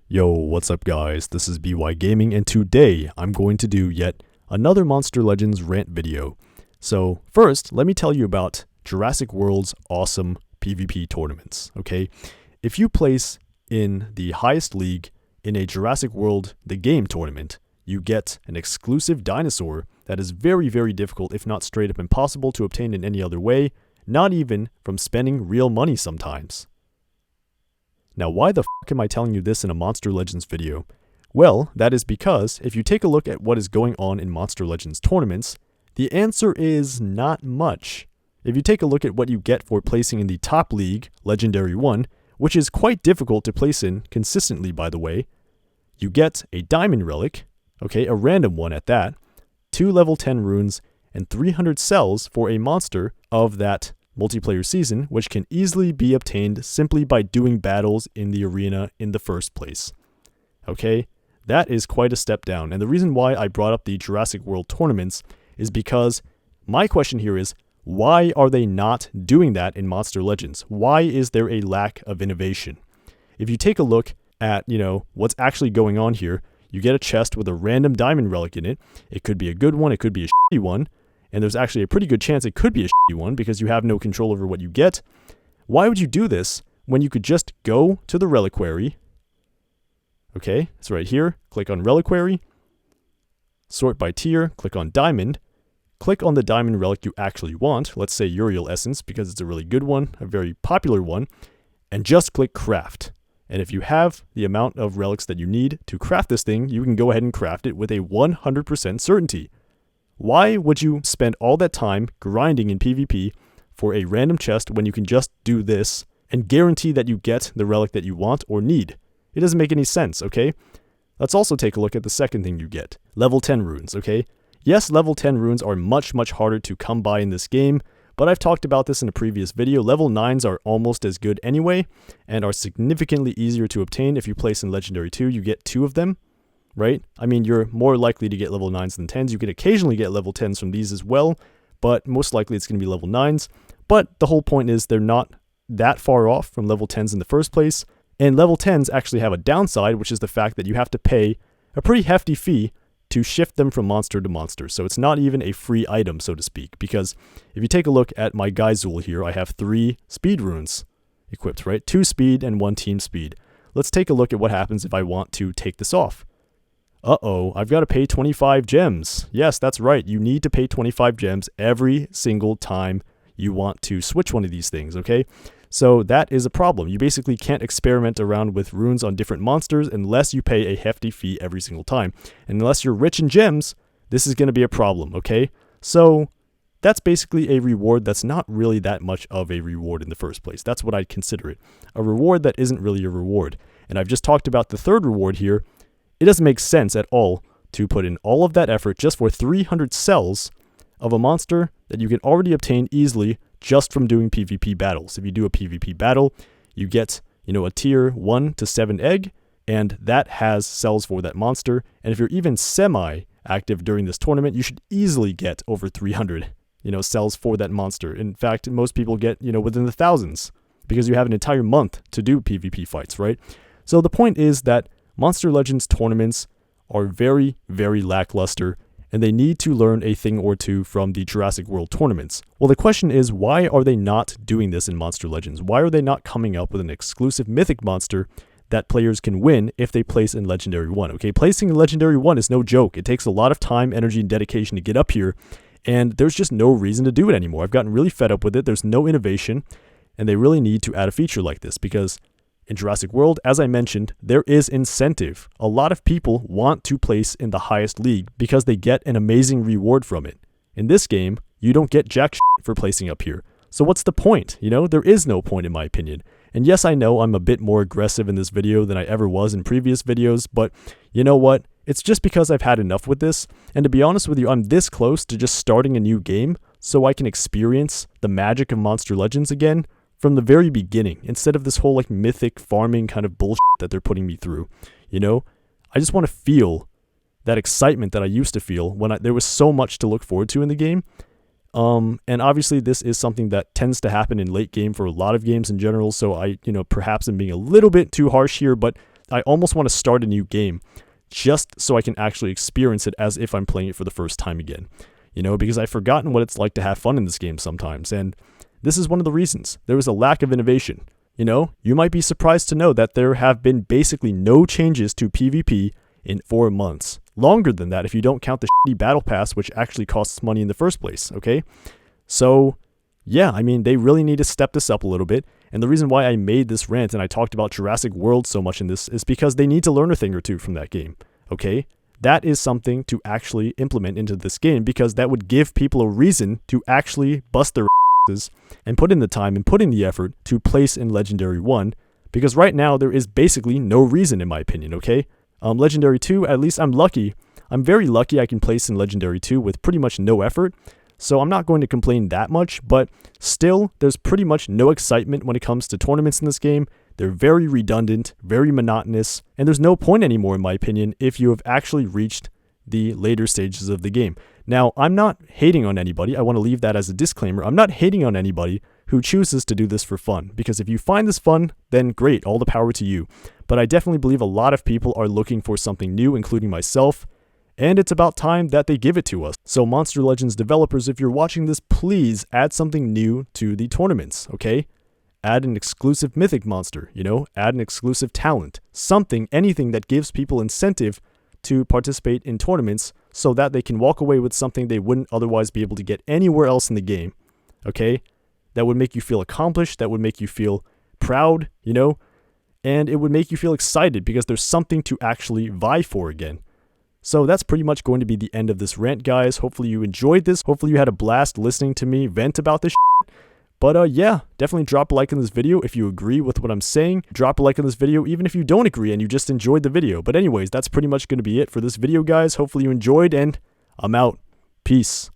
Yo, what's up guys? This is BY Gaming and today I'm going to do yet another Monster Legends rant video. So first, let me tell you about Jurassic World's awesome PvP tournaments, okay? If you place in the highest league in a Jurassic World the game tournament, you get an exclusive dinosaur that is very, very difficult, if not straight up impossible to obtain in any other way, not even from spending real money sometimes. Now, why the fuck am I telling you this in a Monster Legends video? Well, that is because if you take a look at what is going on in Monster Legends tournaments, the answer is not much. If you take a look at what you get for placing in the top league, Legendary 1, which is quite difficult to place in consistently by the way, you get a Diamond Relic, okay, a random one at that, 2 level 10 runes, and 300 cells for a monster of that multiplayer season, which can easily be obtained simply by doing battles in the arena in the first place. Okay, that is quite a step down, and the reason why I brought up the Jurassic World tournaments is because my question here is, why are they not doing that in Monster Legends? Why is there a lack of innovation? If you take a look at, what's actually going on here, you get a chest with a random diamond relic in it. It could be a good one, it could be a shitty one, and there's actually a pretty good chance it could be a shitty one because you have no control over what you get. Why would you do this when you could just go to the reliquary? Okay, it's right here. Click on reliquary, sort by tier, click on diamond, click on the diamond relic you actually want. Let's say Uriel Essence because it's a really good one, a very popular one, and just click craft. And if you have the amount of relics that you need to craft this thing, you can go ahead and craft it with a 100% certainty. Why would you spend all that time grinding in PvP for a random chest when you can just do this and guarantee that you get the relic that you want or need? It doesn't make any sense, okay? Let's also take a look at the second thing you get. Level 10 runes, okay? Yes, level 10 runes are much, much harder to come by in this game, but I've talked about this in a previous video. Level 9s are almost as good anyway and are significantly easier to obtain. If you place in Legendary 2, you get 2 of them. Right? I mean, you're more likely to get level 9s than 10s. You can occasionally get level 10s from these as well, but most likely it's going to be level 9s. But the whole point is they're not that far off from level 10s in the first place. And level 10s actually have a downside, which is the fact that you have to pay a pretty hefty fee to shift them from monster to monster. So it's not even a free item, so to speak, because if you take a look at my Geizul here, I have 3 speed runes equipped, right? 2 speed and 1 team speed. Let's take a look at what happens if I want to take this off. Uh-oh, I've got to pay 25 gems. Yes, that's right. You need to pay 25 gems every single time you want to switch one of these things, okay? So that is a problem. You basically can't experiment around with runes on different monsters unless you pay a hefty fee every single time. And unless you're rich in gems, this is going to be a problem, okay? So that's basically a reward that's not really that much of a reward in the first place. That's what I'd consider it. A reward that isn't really a reward. And I've just talked about the third reward here. It doesn't make sense at all to put in all of that effort just for 300 cells of a monster that you can already obtain easily just from doing PvP battles. If you do a PvP battle, you get, a tier 1 to 7 egg, and that has cells for that monster. And if you're even semi-active during this tournament, you should easily get over 300, cells for that monster. In fact, most people get, within the thousands because you have an entire month to do PvP fights, right? So the point is that Monster Legends tournaments are very, very lackluster, and they need to learn a thing or two from the Jurassic World tournaments. Well, the question is, why are they not doing this in Monster Legends? Why are they not coming up with an exclusive mythic monster that players can win if they place in Legendary 1? Okay, placing in Legendary 1 is no joke. It takes a lot of time, energy, and dedication to get up here, and there's just no reason to do it anymore. I've gotten really fed up with it. There's no innovation, and they really need to add a feature like this because in Jurassic World, as I mentioned, there is incentive. A lot of people want to place in the highest league because they get an amazing reward from it. In this game, you don't get jack shit for placing up here. So what's the point? There is no point in my opinion. And yes, I know I'm a bit more aggressive in this video than I ever was in previous videos, but you know what? It's just because I've had enough with this. And to be honest with you, I'm this close to just starting a new game so I can experience the magic of Monster Legends again from the very beginning, instead of this whole mythic farming kind of bullshit that they're putting me through. I just want to feel that excitement that I used to feel when there was so much to look forward to in the game. And obviously this is something that tends to happen in late game for a lot of games in general. So I, perhaps I'm being a little bit too harsh here, but I almost want to start a new game just so I can actually experience it as if I'm playing it for the first time again. You know, because I've forgotten what it's like to have fun in this game sometimes, and this is one of the reasons. There was a lack of innovation. You know, you might be surprised to know that there have been basically no changes to PvP in 4 months. Longer than that if you don't count the shitty battle pass, which actually costs money in the first place, okay? So, yeah, I mean, they really need to step this up a little bit, and the reason why I made this rant and I talked about Jurassic World so much in this is because they need to learn a thing or two from that game, okay? That is something to actually implement into this game, because that would give people a reason to actually bust their asses and put in the time and put in the effort to place in Legendary 1, because right now there is basically no reason in my opinion, okay? Legendary 2, at least I'm lucky. I'm very lucky I can place in Legendary 2 with pretty much no effort, so I'm not going to complain that much, but still, there's pretty much no excitement when it comes to tournaments in this game. They're very redundant, very monotonous, and there's no point anymore, in my opinion, if you have actually reached the later stages of the game. Now, I'm not hating on anybody. I want to leave that as a disclaimer. I'm not hating on anybody who chooses to do this for fun, because if you find this fun, then great, all the power to you. But I definitely believe a lot of people are looking for something new, including myself, and it's about time that they give it to us. So Monster Legends developers, if you're watching this, please add something new to the tournaments, okay? Add an exclusive mythic monster, you know, add an exclusive talent, something, anything that gives people incentive to participate in tournaments so that they can walk away with something they wouldn't otherwise be able to get anywhere else in the game, okay? That would make you feel accomplished, that would make you feel proud, you know, and it would make you feel excited because there's something to actually vie for again. So that's pretty much going to be the end of this rant, guys. Hopefully you enjoyed this. Hopefully you had a blast listening to me vent about this shit. But yeah, definitely drop a like on this video if you agree with what I'm saying. Drop a like on this video even if you don't agree and you just enjoyed the video. But anyways, that's pretty much going to be it for this video, guys. Hopefully you enjoyed, and I'm out. Peace.